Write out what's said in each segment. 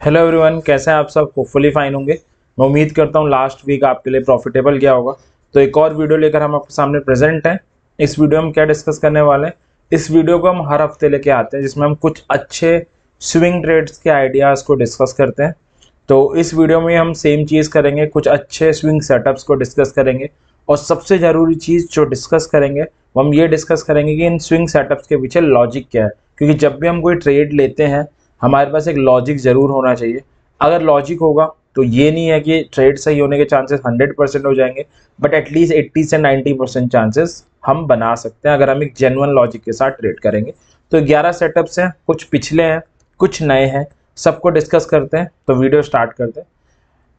Hello everyone, कैसे हैं आप सब। होपफुली फाइन होंगे। मैं उम्मीद करता हूं लास्ट वीक आपके लिए प्रॉफिटेबल गया होगा। तो एक और वीडियो लेकर हम आपके सामने प्रेजेंट हैं। इस वीडियो में हम क्या डिस्कस करने वाले हैं, इस वीडियो को हम हर हफ्ते लेके आते हैं जिसमें हम कुछ अच्छे स्विंग ट्रेड्स के आइडियाज़ को डिस्कस करते हैं। तो इस वीडियो में हम सेम चीज़ करेंगे, कुछ अच्छे स्विंग सेटअप्स को डिस्कस करेंगे। और सबसे ज़रूरी चीज़ जो डिस्कस करेंगे वो हम ये डिस्कस करेंगे कि इन स्विंग सेटअप्स के पीछे लॉजिक क्या है। क्योंकि जब भी हम कोई ट्रेड लेते हैं हमारे पास एक लॉजिक ज़रूर होना चाहिए। अगर लॉजिक होगा तो ये नहीं है कि ट्रेड सही होने के चांसेस 100% हो जाएंगे, बट एटलीस्ट 80 से 90% चांसेस हम बना सकते हैं अगर हम एक जेन्युइन लॉजिक के साथ ट्रेड करेंगे। तो 11 सेटअप्स हैं, कुछ पिछले हैं कुछ नए हैं, सबको डिस्कस करते हैं। तो वीडियो स्टार्ट करते हैं।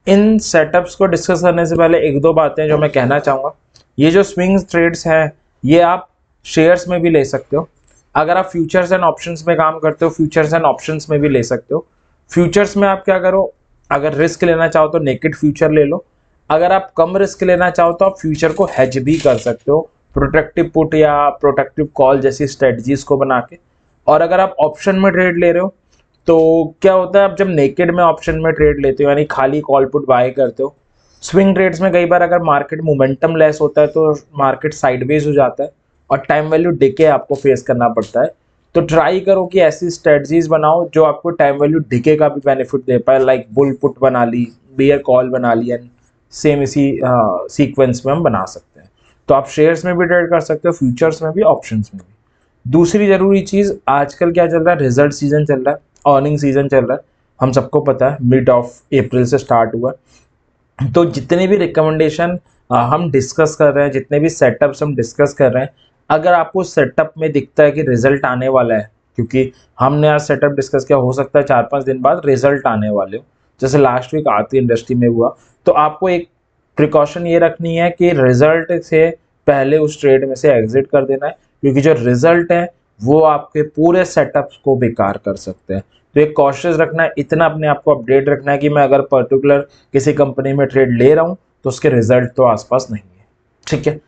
इन सेटअप्स को डिस्कस करने से पहले एक दो बातें जो मैं कहना चाहूँगा। ये जो स्विंग ट्रेड्स हैं ये आप शेयर्स में भी ले सकते हो। अगर आप फ्यूचर्स एंड ऑप्शंस में काम करते हो, फ्यूचर्स एंड ऑप्शंस में भी ले सकते हो। फ्यूचर्स में आप क्या करो, अगर रिस्क लेना चाहो तो नेकेड फ्यूचर ले लो। अगर आप कम रिस्क लेना चाहो तो आप फ्यूचर को हेज भी कर सकते हो, प्रोटेक्टिव पुट या प्रोटेक्टिव कॉल जैसी स्ट्रेटजीज को बना के। और अगर आप ऑप्शन में ट्रेड ले रहे हो तो क्या होता है, आप जब नेकेड में ऑप्शन में ट्रेड लेते हो यानी खाली कॉल पुट बाय करते हो, स्विंग ट्रेड्स में कई बार अगर मार्केट मोमेंटम लेस होता है तो मार्केट साइडवेज हो जाता है और टाइम वैल्यू डिके आपको फेस करना पड़ता है। तो ट्राई करो कि ऐसी स्ट्रेटजीज बनाओ जो आपको टाइम वैल्यू डिके का भी बेनिफिट दे पाए, लाइक बुल पुट बना ली, बियर कॉल बना ली, एंड सेम इसी सीक्वेंस में हम बना सकते हैं। तो आप शेयर्स में भी ट्रेड कर सकते हो, फ्यूचर्स में भी, ऑप्शंस में भी। दूसरी जरूरी चीज, आजकल क्या चल रहा है, रिजल्ट सीजन चल रहा है, अर्निंग सीजन चल रहा है। हम सबको पता है मिड ऑफ अप्रैल से स्टार्ट हुआ। तो जितने भी रिकमेंडेशन हम डिस्कस कर रहे हैं, जितने भी सेटअप्स हम डिस्कस कर रहे हैं, अगर आपको सेटअप में दिखता है कि रिजल्ट आने वाला है, क्योंकि हमने आज सेटअप डिस्कस किया, हो सकता है 4-5 दिन बाद रिजल्ट आने वाले हो, जैसे लास्ट वीक आरती इंडस्ट्री में हुआ। तो आपको एक प्रिकॉशन ये रखनी है कि रिजल्ट से पहले उस ट्रेड में से एग्जिट कर देना है, क्योंकि जो रिजल्ट है वो आपके पूरे सेटअप्स को बेकार कर सकते हैं। तो एक कॉशियस रखना है, इतना अपने आप को अपडेट रखना है कि मैं अगर पर्टिकुलर किसी कंपनी में ट्रेड ले रहा हूँ तो उसके रिजल्ट तो आसपास नहीं है। ठीक है,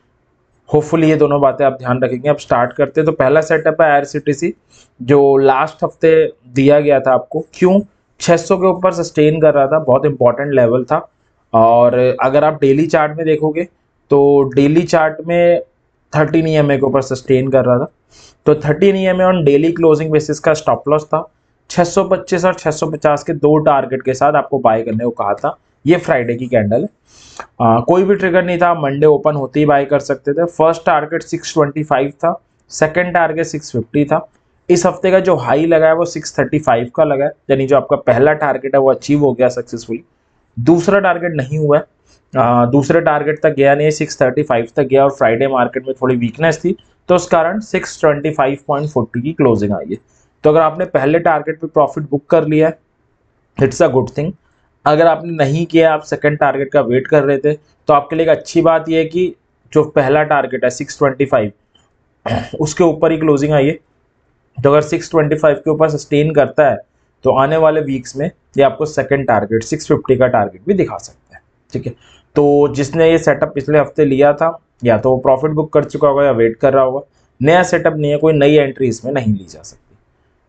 होपफुली ये दोनों बातें आप ध्यान रखेंगे। अब स्टार्ट करते हैं। तो पहला सेटअप है आईआरसीटीसी, जो लास्ट हफ्ते दिया गया था आपको। क्यों 600 के ऊपर सस्टेन कर रहा था, बहुत इंपॉर्टेंट लेवल था। और अगर आप डेली चार्ट में देखोगे तो डेली चार्ट में 13 ईएमए के ऊपर सस्टेन कर रहा था। तो 13 EMA on daily closing basis का स्टॉप लॉस था। 625 और 650 के दो टारगेट के साथ आपको बाय करने को कहा था। ये फ्राइडे की कैंडल है। कोई भी ट्रिगर नहीं था, मंडे ओपन होते ही बाय कर सकते थे। फर्स्ट टारगेट 625 था, सेकंड टारगेट 650 था। इस हफ्ते का जो हाई लगा है वो 635 का लगा है, यानी जो आपका पहला टारगेट है वो अचीव हो गया सक्सेसफुली। दूसरा टारगेट नहीं हुआ है, दूसरे टारगेट तक गया नहीं, 635 तक गया। और फ्राइडे मार्केट में थोड़ी वीकनेस थी तो उस कारण 625.40 की क्लोजिंग आई है। तो अगर आपने पहले टारगेट पे प्रॉफिट बुक कर लिया है, इट्स अ गुड थिंग। अगर आपने नहीं किया, आप सेकंड टारगेट का वेट कर रहे थे, तो आपके लिए एक अच्छी बात यह है कि जो पहला टारगेट है 625, उसके ऊपर ही क्लोजिंग आई है। तो अगर 625 के ऊपर सस्टेन करता है तो आने वाले वीक्स में ये आपको सेकंड टारगेट 650 का टारगेट भी दिखा सकता है। ठीक है, तो जिसने ये सेटअप पिछले हफ्ते लिया था या तो वो प्रॉफिट बुक कर चुका होगा या वेट कर रहा होगा। नया सेटअप नहीं है, कोई नई एंट्री इसमें नहीं ली जा सकती।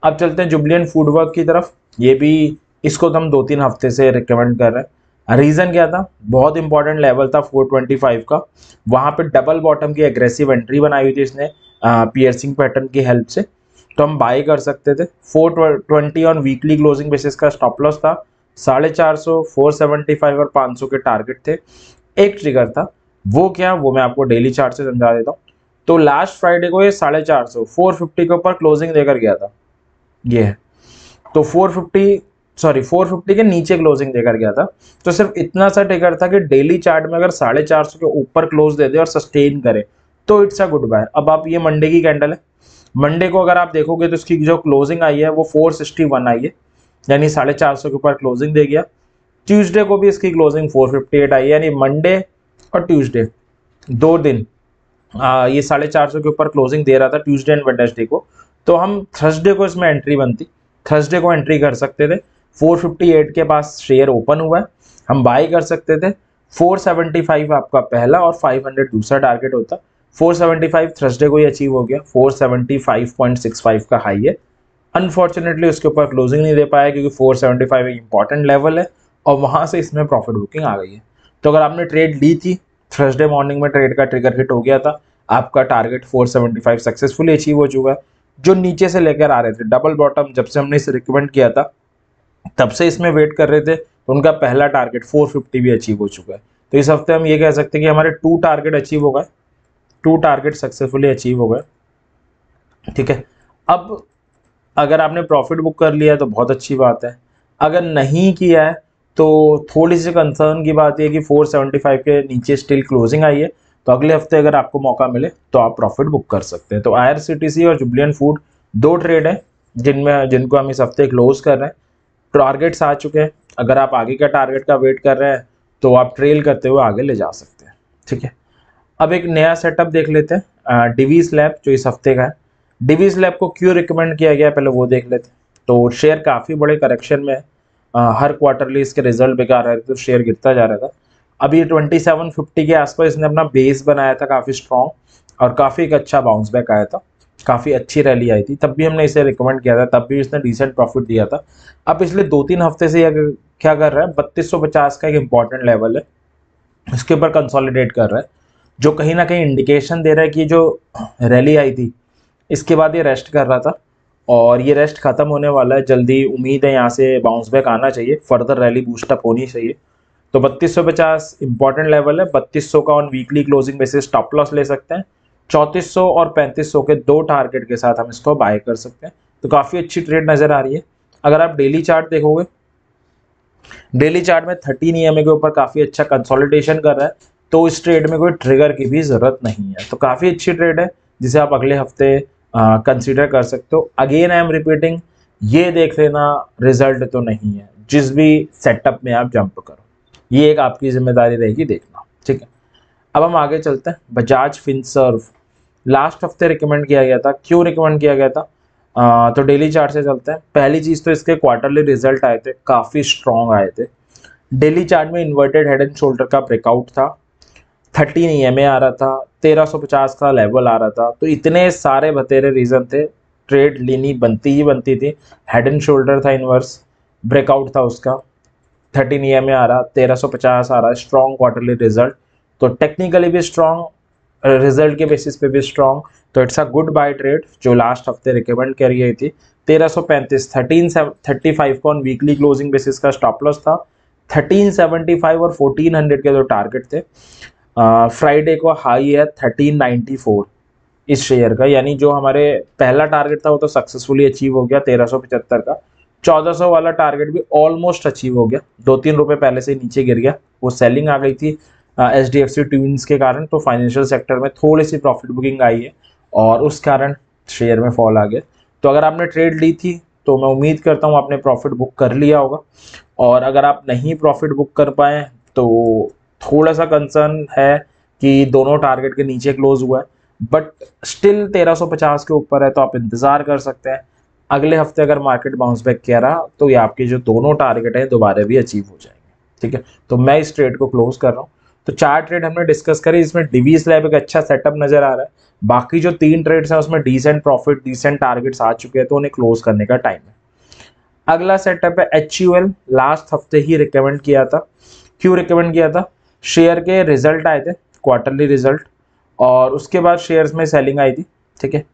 अब चलते हैं जुबलियन फूडवर्क की तरफ। ये भी, इसको तो हम 2-3 हफ्ते से रिकमेंड कर रहे हैं। रीज़न क्या था, बहुत इंपॉर्टेंट लेवल था 425 का। वहाँ पे डबल बॉटम की एग्रेसिव एंट्री बनाई हुई थी इसने पियर्सिंग पैटर्न की हेल्प से। तो हम बाई कर सकते थे। 420 ऑन वीकली क्लोजिंग बेसिस का स्टॉप लॉस था। 450, 475 और 500 के टारगेट थे। एक ट्रिगर था, वो क्या, वो मैं आपको डेली चार्ट से समझा देता हूँ। तो लास्ट फ्राइडे को ये 450 450 के ऊपर क्लोजिंग देकर गया था, ये है। तो 450 के नीचे क्लोजिंग देकर गया था। तो सिर्फ इतना सा ट्रिगर था कि डेली चार्ट में अगर 450 के ऊपर क्लोज दे दे और सस्टेन करे तो इट्स अ गुड बाय। अब आप, ये मंडे की कैंडल है, मंडे को अगर आप देखोगे तो इसकी जो क्लोजिंग आई है वो 461 आई है, यानी 450 के ऊपर क्लोजिंग दे गया। ट्यूसडे को भी इसकी क्लोजिंग 458 आई है, यानी मंडे और ट्यूसडे 2 दिन ये 450 के ऊपर क्लोजिंग दे रहा था, ट्यूसडे एंड वेडनेसडे को। तो हम थर्सडे को इसमें एंट्री बनती, थर्सडे को एंट्री कर सकते थे। 458 के पास शेयर ओपन हुआ है, हम बाई कर सकते थे। 475 आपका पहला और 500 दूसरा टारगेट होता। 475 थर्सडे को ही अचीव हो गया, 475.65 का हाई है। अनफॉर्चुनेटली उसके ऊपर क्लोजिंग नहीं दे पाया क्योंकि 475 एक इंपॉर्टेंट लेवल है और वहां से इसमें प्रॉफिट बुकिंग आ गई है। तो अगर आपने ट्रेड ली थी, थर्सडे मॉर्निंग में ट्रेड का ट्रिगर हिट हो गया था, आपका टारगेट 475 सक्सेसफुली अचीव हो चुका है। जो नीचे से लेकर आ रहे थे डबल बॉटम, जब से हमने इसे रिकमेंड किया था तब से इसमें वेट कर रहे थे, तो उनका पहला टारगेट 450 भी अचीव हो चुका है। तो इस हफ्ते हम ये कह सकते हैं कि हमारे 2 टारगेट अचीव हो गए, 2 टारगेट सक्सेसफुली अचीव हो गए। ठीक है, अब अगर आपने प्रॉफिट बुक कर लिया तो बहुत अच्छी बात है, अगर नहीं किया है तो थोड़ी सी कंसर्न की बात यह कि 475 के नीचे स्टिल क्लोजिंग आई है, तो अगले हफ्ते अगर आपको मौका मिले तो आप प्रॉफिट बुक कर सकते हैं। तो IRCTC और जुबलियन फूड 2 ट्रेड है जिनको हम इस हफ्ते क्लोज कर रहे हैं। टारगेट्स आ चुके हैं, अगर आप आगे का टारगेट का वेट कर रहे हैं तो आप ट्रेल करते हुए आगे ले जा सकते हैं। ठीक है, अब एक नया सेटअप देख लेते हैं, डिवीज लैब जो इस हफ्ते का है। डिवीज लैब को क्यों रिकमेंड किया गया पहले वो देख लेते हैं। तो शेयर काफ़ी बड़े करेक्शन में है, हर क्वार्टरली इसके रिजल्ट बेकार रहे थे तो शेयर गिरता जा रहा था। अभी 2750 के आसपास इसने अपना बेस बनाया था काफ़ी स्ट्रॉन्ग, और काफ़ी एक अच्छा बाउंस बैक आया था, काफ़ी अच्छी रैली आई थी, तब भी हमने इसे रिकमेंड किया था, तब भी इसने डिसेंट प्रॉफिट दिया था। अब पिछले 2-3 हफ्ते से क्या कर रहा है, 3250 का एक इंपॉर्टेंट लेवल है, इसके ऊपर कंसोलिडेट कर रहा है, जो कहीं ना कहीं इंडिकेशन दे रहा है कि जो रैली आई थी इसके बाद ये रेस्ट कर रहा था और ये रेस्ट खत्म होने वाला है जल्दी। उम्मीद है यहाँ से बाउंस बैक आना चाहिए, फर्दर रैली बूस्टअप होनी चाहिए। तो 3250 इंपॉर्टेंट लेवल है, 3200 का on weekly closing basis stop loss ले सकते हैं। 3400 और 3500 के 2 टारगेट के साथ हम इसको बाय कर सकते हैं। तो काफ़ी अच्छी ट्रेड नज़र आ रही है। अगर आप डेली चार्ट देखोगे, डेली चार्ट में 13 EMA के ऊपर काफ़ी अच्छा कंसोलिडेशन कर रहा है, तो इस ट्रेड में कोई ट्रिगर की भी ज़रूरत नहीं है। तो काफ़ी अच्छी ट्रेड है जिसे आप अगले हफ्ते कंसीडर कर सकते हो। अगेन आई एम रिपीटिंग, ये देख लेना रिजल्ट तो नहीं है, जिस भी सेटअप में आप जंप करो, ये एक आपकी जिम्मेदारी रहेगी देखना। ठीक है, अब हम आगे चलते हैं। बजाज फिनसर्व लास्ट हफ्ते रिकमेंड किया गया था, क्यों रिकमेंड किया गया था? तो डेली चार्ट से चलते हैं। पहली चीज़ तो इसके क्वार्टरली रिजल्ट आए थे, काफ़ी स्ट्रॉन्ग आए थे। डेली चार्ट में इन्वर्टेड हेड एंड शोल्डर का ब्रेकआउट था, 13 EMA आ रहा था, 1350 का लेवल आ रहा था। तो इतने सारे बतेरे रीज़न थे, ट्रेड लेनी बनती ही बनती थी। हेड एंड शोल्डर था इनवर्स, ब्रेकआउट था उसका, 13 EMA आ रहा, 1350 आ रहा, स्ट्रॉन्ग क्वार्टरली रिजल्ट, तो टेक्निकली भी स्ट्रॉन्ग, रिजल्ट के बेसिस पे भी स्ट्रॉन्ग। तो it's a good buy trade जो लास्ट हफ्ते रिकमेंड करी गई थी। 1335 1335 का ऑन वीकली क्लोजिंग बेसिस का स्टॉप लॉस था, 1375 और 1400 के जो टारगेट थे। फ्राइडे को हाई है 1394 इस शेयर का, यानी जो हमारे पहला टारगेट था वो तो सक्सेसफुली अचीव हो गया 1375 का। 1400 वाला टारगेट भी ऑलमोस्ट अचीव हो गया, 2-3 रुपए पहले से नीचे गिर गया, वो सेलिंग आ गई थी HDFC ट्विंस के कारण, तो फाइनेंशियल सेक्टर में थोड़ी सी प्रॉफिट बुकिंग आई है और उस कारण शेयर में फॉल आ गया। तो अगर आपने ट्रेड ली थी तो मैं उम्मीद करता हूँ आपने प्रॉफिट बुक कर लिया होगा, और अगर आप नहीं प्रॉफिट बुक कर पाए तो थोड़ा सा कंसर्न है कि दोनों टारगेट के नीचे क्लोज हुआ है, बट स्टिल 1350 के ऊपर है, तो आप इंतज़ार कर सकते हैं। अगले हफ्ते अगर मार्केट बाउंस बैक किया रहा तो ये आपके जो दोनों टारगेट हैं दोबारा भी अचीव हो जाएंगे। ठीक है, तो मैं इस ट्रेड को क्लोज कर रहा हूँ। तो 4 ट्रेड हमने डिस्कस करी, इसमें डिवीज लैब एक अच्छा सेटअप नजर आ रहा है, बाकी जो 3 ट्रेड्स हैं उसमें डिसेंट प्रॉफिट, डिसेंट टारगेट्स आ चुके हैं, तो उन्हें क्लोज करने का टाइम है। अगला सेटअप है HUL, लास्ट हफ्ते ही रिकमेंड किया था। क्यों रिकमेंड किया था? शेयर के रिजल्ट आए थे, क्वार्टरली रिजल्ट, और उसके बाद शेयर्स में सेलिंग आई थी। ठीक है,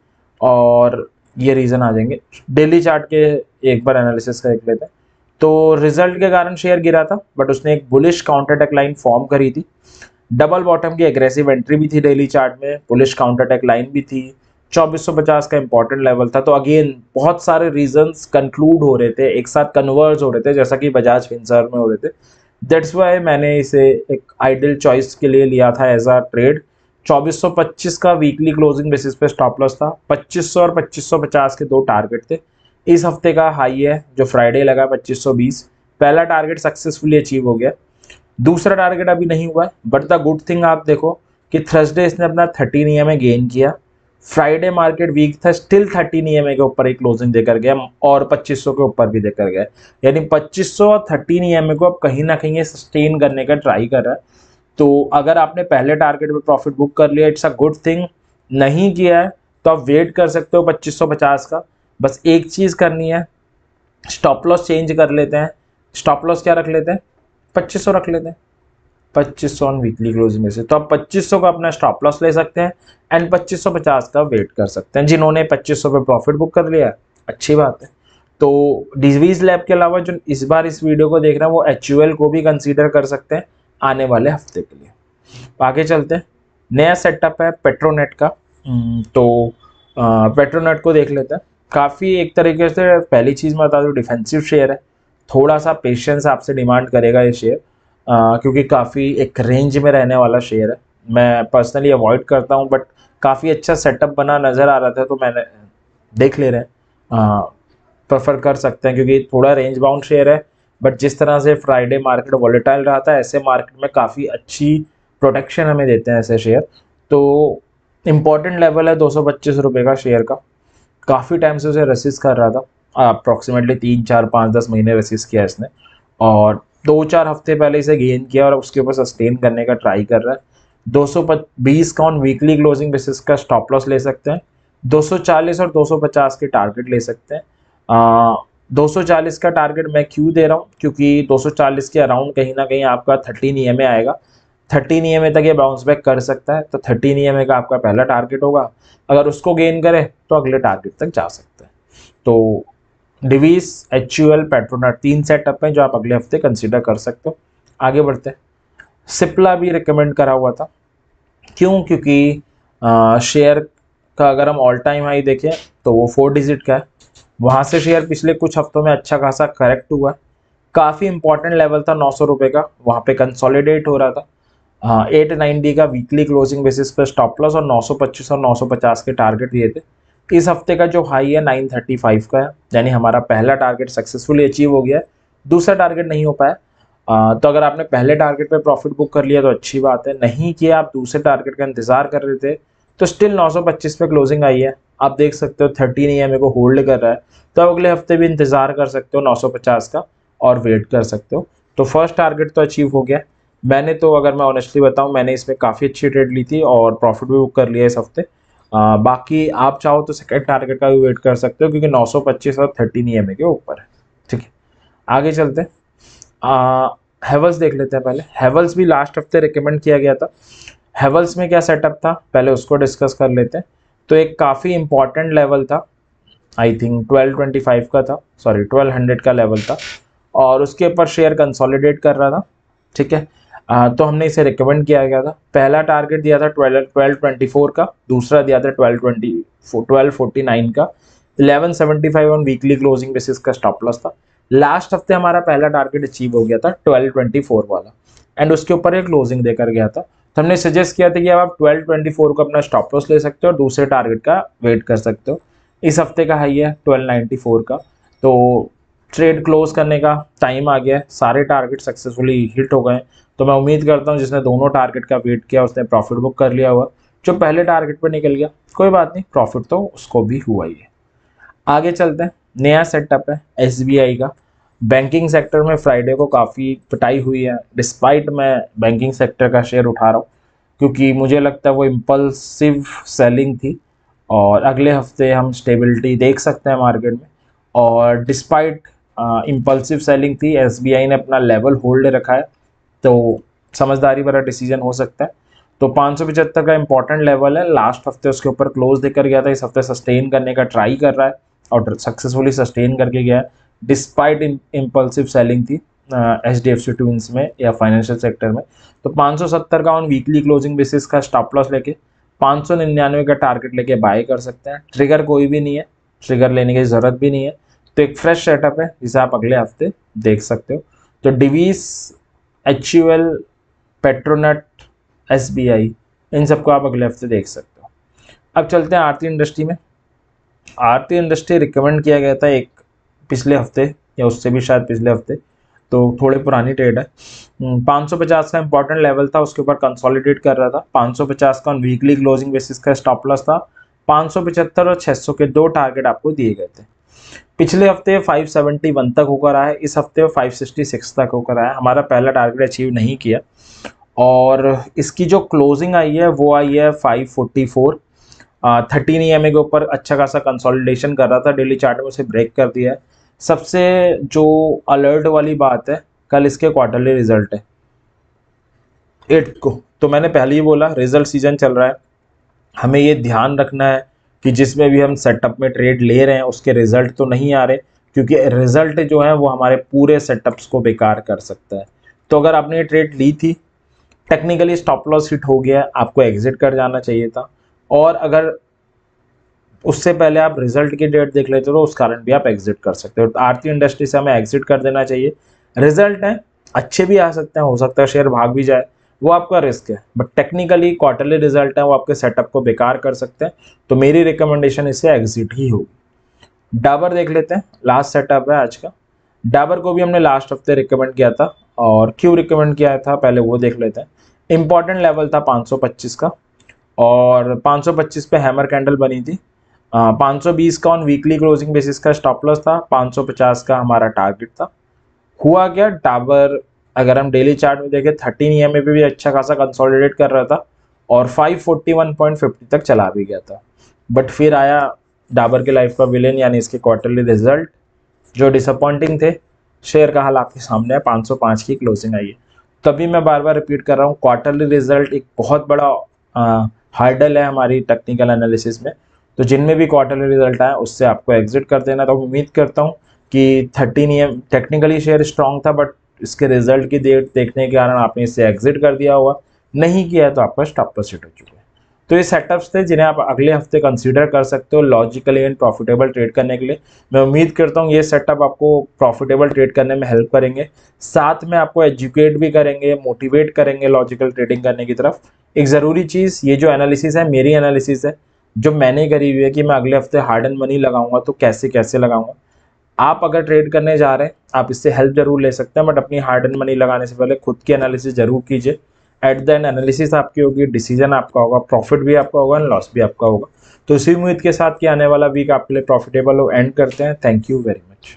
और ये रीज़न आ जाएंगे। डेली चार्ट के एक बार एनालिसिस कर लेते हैं। तो रिजल्ट के कारण शेयर गिरा था, बट उसने एक bullish counter attack line form करी थी, डबल बॉटम की एग्रेसिव एंट्री भी थी डेली चार्ट में, बुलिश काउंटर अटैक लाइन भी थी, 2450 का इंपॉर्टेंट लेवल था। तो अगेन बहुत सारे रीजंस कंक्लूड हो रहे थे, एक साथ कन्वर्ज हो रहे थे, जैसा कि बजाज फिनसर्व में हो रहे थे। दैट्स वाई मैंने इसे एक आइडियल चॉइस के लिए लिया था एज अ ट्रेड। 2425 का वीकली क्लोजिंग बेसिस पे स्टॉप लॉस था, 2500 और 2550 के 2 टारगेट थे। इस हफ्ते का हाई है जो फ्राइडे लगा 2520, पहला टारगेट सक्सेसफुली अचीव हो गया, दूसरा टारगेट अभी नहीं हुआ है। बट द गुड थिंग आप देखो कि थर्सडे इसने अपना 13 EMA गेन किया, फ्राइडे मार्केट वीक था, स्टिल 13 EMA के ऊपर एक क्लोजिंग देकर गया और 2500 के ऊपर भी देकर गया, यानी 2500 और 13 EMA को अब कहीं ना कहीं सस्टेन करने का ट्राई कर रहा है। तो अगर आपने पहले टारगेट पे प्रॉफिट बुक कर लिया, इट्स अ गुड थिंग। नहीं किया है तो आप वेट कर सकते हो 2550 का, बस एक चीज़ करनी है, स्टॉप लॉस चेंज कर लेते हैं। स्टॉप लॉस क्या रख लेते हैं, 2500 रख लेते हैं, 2500 ऑन वीकली क्लोजिंग में से। तो आप 2500 का अपना स्टॉप लॉस ले सकते हैं एंड 2550 का वेट कर सकते हैं। जिन्होंने 2500 पे प्रॉफिट बुक कर लिया अच्छी बात है। तो डिवीज लैब के अलावा जो इस बार इस वीडियो को देख रहे हैं वो HUL को भी कंसीडर कर सकते हैं आने वाले हफ्ते के लिए। आगे चलते हैं, नया सेटअप है पेट्रोनेट का। तो पेट्रोनेट को देख लेते हैं। काफ़ी एक तरीके से पहली चीज़ मैं बता दूँ, डिफेंसिव शेयर है, थोड़ा सा पेशेंस आपसे डिमांड करेगा ये शेयर, क्योंकि काफ़ी एक रेंज में रहने वाला शेयर है। मैं पर्सनली अवॉइड करता हूँ, बट काफ़ी अच्छा सेटअप बना नज़र आ रहा था तो मैंने देख ले रहे हैं, प्रेफर कर सकते हैं क्योंकि थोड़ा रेंज बाउंड शेयर है। बट जिस तरह से फ्राइडे मार्केट वॉलेटाइल रहा था, ऐसे मार्केट में काफ़ी अच्छी प्रोटेक्शन हमें देते हैं ऐसे शेयर। तो इम्पॉर्टेंट लेवल है 225 रुपये का शेयर का, काफ़ी टाइम से उसे रेसिस्ट कर रहा था, अप्रॉक्सीमेटली 3 4 5 10 महीने रेसिस्ट किया इसने, और 2 4 हफ्ते पहले इसे गेन किया और उसके ऊपर सस्टेन करने का ट्राई कर रहा है। 220 का ऑन वीकली क्लोजिंग बेसिस का स्टॉप लॉस ले सकते हैं, 240 और 250 के टारगेट ले सकते हैं। 240 का टारगेट मैं क्यों दे रहा हूँ, क्योंकि 240 के अराउंड कहीं ना कहीं आपका 13 EMA आएगा, 13 EMA तक ये बाउंस बैक कर सकता है। तो 13 EMA का आपका पहला टारगेट होगा, अगर उसको गेन करे तो अगले टारगेट तक जा सकते हैं। तो डिवीज, HUL, पेट्रोनेट 3 सेटअप हैं जो आप अगले हफ्ते कंसीडर कर सकते हो। आगे बढ़ते हैं, सिप्ला भी रिकमेंड करा हुआ था, क्यों, क्योंकि शेयर का अगर हम ऑल टाइम हाई देखें तो वो 4 डिजिट का है, वहाँ से शेयर पिछले कुछ हफ्तों में अच्छा खासा करेक्ट हुआ है। काफ़ी इंपॉर्टेंट लेवल था 900 रुपये का, वहाँ पे कंसोलिडेट हो रहा था। 890 का वीकली क्लोजिंग बेसिस पर स्टॉप लॉस और 925 और 950 के टारगेट दिए थे। इस हफ्ते का जो हाई है 935 का है, यानी हमारा पहला टारगेट सक्सेसफुली अचीव हो गया है, दूसरा टारगेट नहीं हो पाया। तो अगर आपने पहले टारगेट पे प्रॉफिट बुक कर लिया तो अच्छी बात है, नहीं किया आप दूसरे टारगेट का इंतजार कर रहे थे तो स्टिल 925 पे क्लोजिंग आई है। आप देख सकते हो 13 EMA को होल्ड कर रहा है, तो आप अगले हफ्ते भी इंतजार कर सकते हो 950 का और वेट कर सकते हो। तो फर्स्ट टारगेट तो अचीव हो गया। मैंने तो, अगर मैं ऑनेस्टली बताऊं, मैंने इसमें काफ़ी अच्छी ट्रेड ली थी और प्रॉफिट भी बुक कर लिया इस हफ्ते। बाकी आप चाहो तो सेकंड टारगेट का भी वेट कर सकते हो, क्योंकि 925 और 13 EMA के ऊपर है। ठीक है, आगे चलते हैं। हेवल्स देख लेते हैं पहले। हेवल्स भी लास्ट हफ्ते रिकमेंड किया गया था। हेवल्स में क्या सेटअप था, पहले उसको डिस्कस कर लेते हैं। तो एक काफ़ी इंपॉर्टेंट लेवल था, आई थिंक 1225 का था, सॉरी 1200 का लेवल था, और उसके ऊपर शेयर कंसोलिडेट कर रहा था। ठीक है, तो हमने इसे रिकमेंड किया गया था। पहला टारगेट दिया था 1224 का, दूसरा दिया था 1249 का, 1175 ऑन वीकली क्लोजिंग बेसिस का स्टॉप लॉस था। लास्ट हफ्ते हमारा पहला टारगेट अचीव हो गया था 1224 वाला, एंड उसके ऊपर एक क्लोजिंग देकर गया था। तो हमने सजेस्ट किया था कि अब आप 1224 को अपना स्टॉप लॉस ले सकते हो और दूसरे टारगेट का वेट कर सकते हो। इस हफ्ते का हाई है 1294 का, तो ट्रेड क्लोज करने का टाइम आ गया है, सारे टारगेट सक्सेसफुली हिट हो गए। तो मैं उम्मीद करता हूँ जिसने दोनों टारगेट का वेट किया उसने प्रॉफिट बुक कर लिया हुआ। जो पहले टारगेट पर निकल गया कोई बात नहीं, प्रॉफिट तो उसको भी हुआ ही है। आगे चलते हैं, नया सेटअप है SBI का। बैंकिंग सेक्टर में फ्राइडे को काफ़ी पिटाई हुई है, डिस्पाइट मैं बैंकिंग सेक्टर का शेयर उठा रहा हूँ क्योंकि मुझे लगता है वो इम्पल्सिव सेलिंग थी, और अगले हफ्ते हम स्टेबिलिटी देख सकते हैं मार्केट में। और डिस्पाइट इम्पल्सिव सेलिंग थी, SBI ने अपना लेवल होल्ड रखा है, तो समझदारी भरा डिसीजन हो सकता है। तो 575 का इंपॉर्टेंट लेवल है, लास्ट हफ्ते उसके ऊपर क्लोज देकर गया था, इस हफ्ते सस्टेन करने का ट्राई कर रहा है और सक्सेसफुली सस्टेन करके गया है डिस्पाइट इम्पल्सिव सेलिंग थी HDFC ट्विंस में या फाइनेंशियल सेक्टर में। तो 570 का ऑन वीकली क्लोजिंग बेसिस का स्टॉप लॉस लेके 599 का टारगेट लेके बाय कर सकते हैं। ट्रिगर कोई भी नहीं है, ट्रिगर लेने की ज़रूरत भी नहीं है, तो एक फ्रेश सेटअप है जिसे आप अगले हफ्ते देख सकते हो। तो डिवीज, HUL, पेट्रोनेट, SBI, इन सबको आप अगले हफ्ते देख सकते हो। अब चलते हैं आरती इंडस्ट्री में। आरती इंडस्ट्री रिकमेंड किया गया था एक पिछले हफ्ते या उससे भी शायद पिछले हफ्ते, तो थोड़ी पुरानी ट्रेड है। 550 का इंपॉर्टेंट लेवल था, उसके ऊपर कंसोलिडेट कर रहा था। 550 का वीकली क्लोजिंग बेसिस का स्टॉप लॉस था। 575 और 600 के दो टारगेट आपको दिए गए थे। पिछले हफ्ते 571 तक होकर आया, इस हफ्ते 566 तक होकर आया। हमारा पहला टारगेट अचीव नहीं किया, और इसकी जो क्लोजिंग आई है वो आई है 544, 13 EMA के ऊपर अच्छा खासा कंसोलिडेशन कर रहा था, डेली चार्ट में उसे ब्रेक कर दिया है। सबसे जो अलर्ट वाली बात है, कल इसके क्वार्टरली रिजल्ट है 8 को। तो मैंने पहले ही बोला रिजल्ट सीजन चल रहा है, हमें ये ध्यान रखना है कि जिसमें भी हम सेटअप में ट्रेड ले रहे हैं उसके रिजल्ट तो नहीं आ रहे, क्योंकि रिजल्ट जो है वो हमारे पूरे सेटअप्स को बेकार कर सकता है। तो अगर आपने ये ट्रेड ली थी, टेक्निकली स्टॉप लॉस हिट हो गया, आपको एग्जिट कर जाना चाहिए था। और अगर उससे पहले आप रिजल्ट की डेट देख लेते हो तो उस कारण भी आप एग्जिट कर सकते हो। आरती इंडस्ट्री से हमें एग्जिट कर देना चाहिए। रिजल्ट है, अच्छे भी आ सकते हैं, हो सकता है शेयर भाग भी जाए, वो आपका रिस्क है, बट टेक्निकली क्वार्टरली रिजल्ट है वो आपके सेटअप को बेकार कर सकते हैं। तो मेरी रिकमेंडेशन इससे एग्जिट ही होगी। डाबर देख लेते हैं, लास्ट सेटअप है आज का। डाबर को भी हमने लास्ट हफ्ते रिकमेंड किया था, और क्यों रिकमेंड किया था पहले वो देख लेते हैं। इंपॉर्टेंट लेवल था 525 का, और 525 पे हैमर कैंडल बनी थी। 520 का ऑन वीकली क्लोजिंग बेसिस का स्टॉप लॉस था, 550 का हमारा टारगेट था। हुआ क्या, डाबर अगर हम डेली चार्ट में देखें 13 EMA पे भी अच्छा खासा कंसोलिडेट कर रहा था और 541.50 तक चला भी गया था। बट फिर आया डाबर के लाइफ का विलेन, यानी इसके क्वार्टरली रिजल्ट जो डिसअपॉइंटिंग थे। शेयर का हाल आपके सामने है, 505 की क्लोजिंग आई है। तभी मैं बार बार रिपीट कर रहा हूँ, क्वार्टरली रिजल्ट एक बहुत बड़ा हार्डल है हमारी टेक्निकल एनालिसिस में। तो जिनमें भी क्वार्टरली रिजल्ट आए उससे आपको एग्जिट कर देना। तो उम्मीद करता हूँ कि 13 EM टेक्निकली शेयर स्ट्रांग था, बट इसके रिजल्ट की डेट देखने के कारण आपने इसे एग्जिट कर दिया होगा, नहीं किया है तो आपका स्टॉप लॉस हिट हो चुका है। तो ये सेटअप्स थे जिन्हें आप अगले हफ्ते कंसीडर कर सकते हो लॉजिकली एंड प्रॉफिटेबल ट्रेड करने के लिए। मैं उम्मीद करता हूँ ये सेटअप आपको प्रॉफिटेबल ट्रेड करने में हेल्प करेंगे, साथ में आपको एजुकेट भी करेंगे, मोटिवेट करेंगे लॉजिकल ट्रेडिंग करने की तरफ। एक ज़रूरी चीज़, ये जो एनालिसिस है मेरी एनालिसिस है, जो मैंने करी हुई है कि मैं अगले हफ्ते हार्ड एंड मनी लगाऊंगा तो कैसे कैसे लगाऊंगा। आप अगर ट्रेड करने जा रहे हैं आप इससे हेल्प जरूर ले सकते हैं, बट अपनी हार्ड एंड मनी लगाने से पहले खुद की एनालिसिस जरूर कीजिए। एट द एंड एनालिसिस आपकी होगी, डिसीजन आपका होगा, प्रॉफिट भी आपका होगा एंड लॉस भी आपका होगा। तो इसी उम्मीद के साथ कि आने वाला वीक आपके लिए प्रॉफिटेबल हो, एंड करते हैं। Thank you very much.